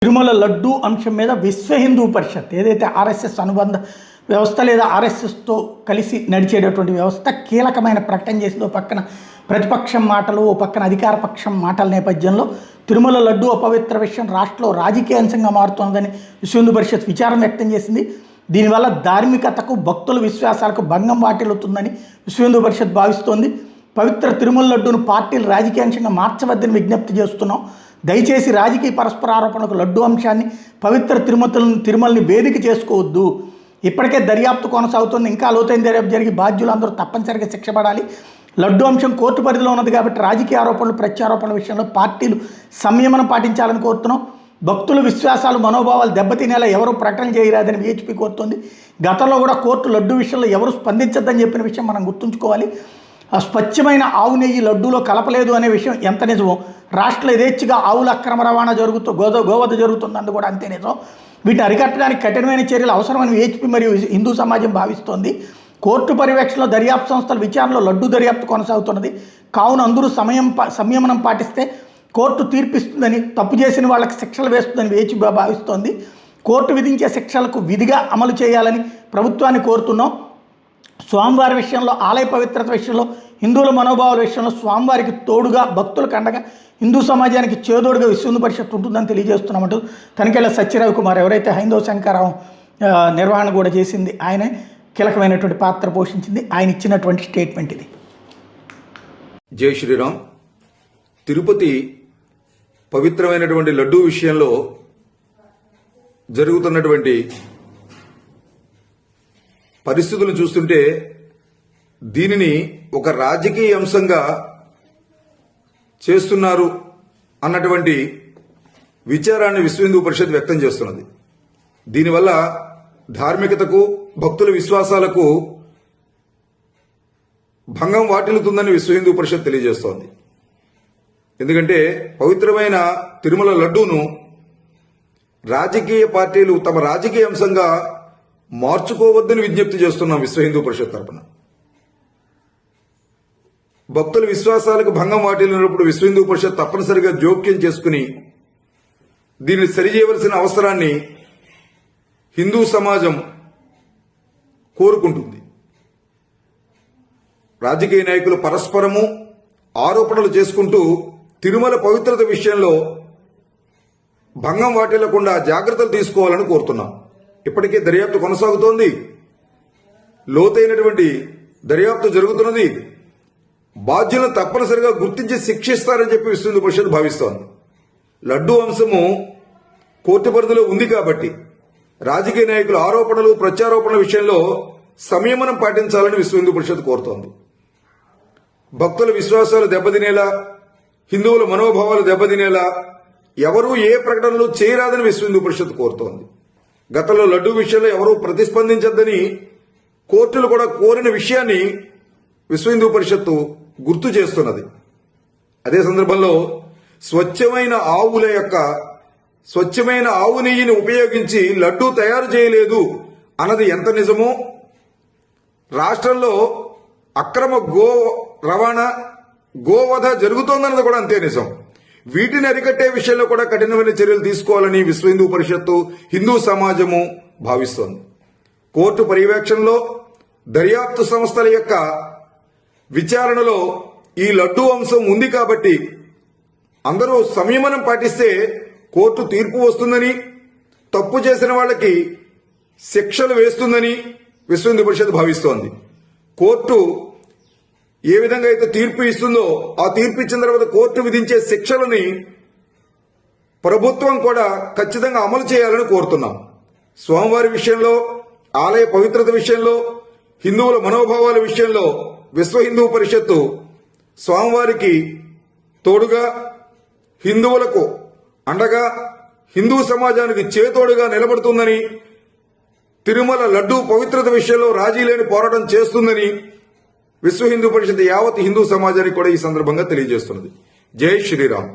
తిరుమల లడ్డూ అంశం మీద విశ్వ హిందూ పరిషత్ ఏదైతే ఆర్ఎస్ఎస్ అనుబంధ వ్యవస్థ లేదా ఆర్ఎస్ఎస్తో కలిసి నడిచేటటువంటి వ్యవస్థ కీలకమైన ప్రకటన చేసింది. ఓ పక్కన ప్రతిపక్షం మాటలు, ఓ పక్కన అధికార పక్షం మాటల నేపథ్యంలో తిరుమల లడ్డూ అపవిత్ర విషయం రాష్ట్రంలో రాజకీయ అంశంగా మారుతోందని విశ్వ హిందూ పరిషత్ విచారం వ్యక్తం చేసింది. దీనివల్ల ధార్మికతకు, భక్తుల విశ్వాసాలకు భంగం వాటిల్లుతుందని విశ్వ హిందూ పరిషత్ భావిస్తోంది. పవిత్ర తిరుమల లడ్డూను పార్టీలు రాజకీయ అంశంగా మార్చవద్దని విజ్ఞప్తి చేస్తున్నాం. దయచేసి రాజకీయ పరస్పర ఆరోపణలకు లడ్డూ అంశాన్ని, పవిత్ర తిరుమలని వేదిక చేసుకోవద్దు. ఇప్పటికే దర్యాప్తు కొనసాగుతుంది. ఇంకా లోతైన దర్యాప్తు జరిగి బాధ్యులందరూ తప్పనిసరిగా శిక్ష పడాలి. లడ్డూ అంశం కోర్టు పరిధిలో ఉన్నది కాబట్టి రాజకీయ ఆరోపణలు, ప్రత్యారోపణల విషయంలో పార్టీలు సంయమనం పాటించాలని కోరుతున్నాం. భక్తుల విశ్వాసాలు, మనోభావాలు దెబ్బతినేలా ఎవరూ ప్రకటన చేయరాదని విహెచ్పి కోరుతోంది. గతంలో కూడా కోర్టు లడ్డూ విషయంలో ఎవరు స్పందించద్దని చెప్పిన విషయం మనం గుర్తుంచుకోవాలి. స్వచ్ఛమైన ఆవు నెయ్యి లడ్డూలో కలపలేదు అనే విషయం ఎంత నిజమో, రాష్ట్రంలో యథేచ్ఛగా ఆవుల అక్రమ రవాణా గోవధ జరుగుతుందని కూడా అంతే నిజం. వీటిని అరికట్టడానికి కఠినమైన చర్యలు అవసరమని విహెచ్పి మరియు హిందూ సమాజం భావిస్తోంది. కోర్టు పర్యవేక్షణలో దర్యాప్తు సంస్థల విచారణలో లడ్డూ దర్యాప్తు కొనసాగుతున్నది. కావున అందరూ సంయమనం పాటిస్తే కోర్టు తీర్పిస్తుందని, తప్పు చేసిన వాళ్ళకి శిక్షలు వేస్తుందని విహెచ్పి భావిస్తోంది. కోర్టు విధించే శిక్షలకు విధిగా అమలు చేయాలని ప్రభుత్వాన్ని కోరుతున్నాం. స్వామివారి విషయంలో, ఆలయ పవిత్రత విషయంలో, హిందువుల మనోభావాల విషయంలో స్వామివారికి తోడుగా, భక్తులకు అండగా, హిందూ సమాజానికి చేదోడుగా విశ్వ హిందూ పరిషత్ ఉంటుందని తెలియజేస్తున్నామంటూ తనికెళ్ల సత్యరవికుమార్, ఎవరైతే హైందవ శంకరావం నిర్వహణ కూడా చేసింది, ఆయనే కీలకమైనటువంటి పాత్ర పోషించింది. ఆయన ఇచ్చినటువంటి స్టేట్మెంట్ ఇది. జై శ్రీరామ్. తిరుపతి పవిత్రమైనటువంటి లడ్డూ విషయంలో జరుగుతున్నటువంటి పరిస్థితులను చూస్తుంటే దీనిని ఒక రాజకీయ అంశంగా చేస్తున్నారు అన్నటువంటి విచారాన్ని విశ్వ హిందూ పరిషత్ వ్యక్తం చేస్తున్నది. దీనివల్ల ధార్మికతకు, భక్తుల విశ్వాసాలకు భంగం వాటిల్లుతుందని విశ్వ హిందూ పరిషత్ తెలియజేస్తోంది. ఎందుకంటే పవిత్రమైన తిరుమల లడ్డూను రాజకీయ పార్టీలు తమ రాజకీయ అంశంగా మార్చుకోవద్దని విజ్ఞప్తి చేస్తున్నాం విశ్వ హిందూ పరిషత్ తరపున. భక్తుల విశ్వాసాలకు భంగం వాటిల్లినప్పుడు విశ్వ హిందూ పరిషత్ తప్పనిసరిగా జోక్యం చేసుకుని దీన్ని సరిచేయవలసిన అవసరాన్ని హిందూ సమాజం కోరుకుంటుంది. రాజకీయ నాయకులు పరస్పరము ఆరోపణలు చేసుకుంటూ తిరుమల పవిత్రత విషయంలో భంగం వాటిల్లకుండా జాగ్రత్తలు తీసుకోవాలని కోరుతున్నాం. ఇప్పటికే దర్యాప్తు కొనసాగుతోంది. లోతైనటువంటి దర్యాప్తు జరుగుతున్నది. బాధ్యులను తప్పనిసరిగా గుర్తించి శిక్షిస్తారని చెప్పి విశ్వ హిందూ పరిషత్ భావిస్తోంది. లడ్డూ అంశము కోర్టు పరిధిలో ఉంది కాబట్టి రాజకీయ నాయకుల ఆరోపణలు, ప్రత్యారోపణల విషయంలో సంయమనం పాటించాలని విశ్వ హిందూ పరిషత్ కోరుతోంది. భక్తుల విశ్వాసాలు దెబ్బతినేలా, హిందువుల మనోభావాలు దెబ్బతినేలా ఎవరూ ఏ ప్రకటనలు చేయరాదని విశ్వ హిందూ పరిషత్ కోరుతోంది. గతంలో లడ్డూ విషయంలో ఎవరూ ప్రతిస్పందించద్దని కోర్టులు కూడా కోరిన విషయాన్ని విశ్వ హిందూ పరిషత్తు గుర్తు చేస్తున్నది. అదే సందర్భంలో స్వచ్ఛమైన ఆవు నెయ్యిని ఉపయోగించి లడ్డూ తయారు చేయలేదు అన్నది ఎంత నిజమో, రాష్ట్రంలో అక్రమ రవాణా, గోవధ జరుగుతోందన్నది కూడా అంతే నిజం. వీటిని అరికట్టే విషయంలో కూడా కఠినమైన చర్యలు తీసుకోవాలని విశ్వ హిందూ పరిషత్తు, హిందూ సమాజము భావిస్తోంది. కోర్టు పర్యవేక్షణలో దర్యాప్తు సంస్థల యొక్క విచారణలో ఈ లడ్డూ అంశం ఉంది కాబట్టి అందరూ సంయమనం పాటిస్తే కోర్టు తీర్పు వస్తుందని, తప్పు చేసిన వాళ్ళకి శిక్షలు వేస్తుందని విశ్వ హిందూ పరిషత్ భావిస్తోంది. కోర్టు ఏ విధంగా అయితే తీర్పు ఇస్తుందో ఆ తీర్పు ఇచ్చిన తర్వాత కోర్టు విధించే శిక్షలని ప్రభుత్వం కూడా ఖచ్చితంగా అమలు చేయాలని కోరుతున్నాం. స్వామివారి విషయంలో, ఆలయ పవిత్రత విషయంలో, హిందువుల మనోభావాల విషయంలో విశ్వ హిందూ పరిషత్తు స్వామివారికి తోడుగా, హిందువులకు అండగా, హిందూ సమాజానికి చేతోడుగా నిలబడుతుందని, తిరుమల లడ్డూ పవిత్రత విషయంలో రాజీ లేని పోరాటం చేస్తుందని విశ్వ హిందూ పరిషత్ యావత్ హిందూ సమాజానికి కూడా ఈ సందర్భంగా తెలియజేస్తున్నది. జై శ్రీరామ్.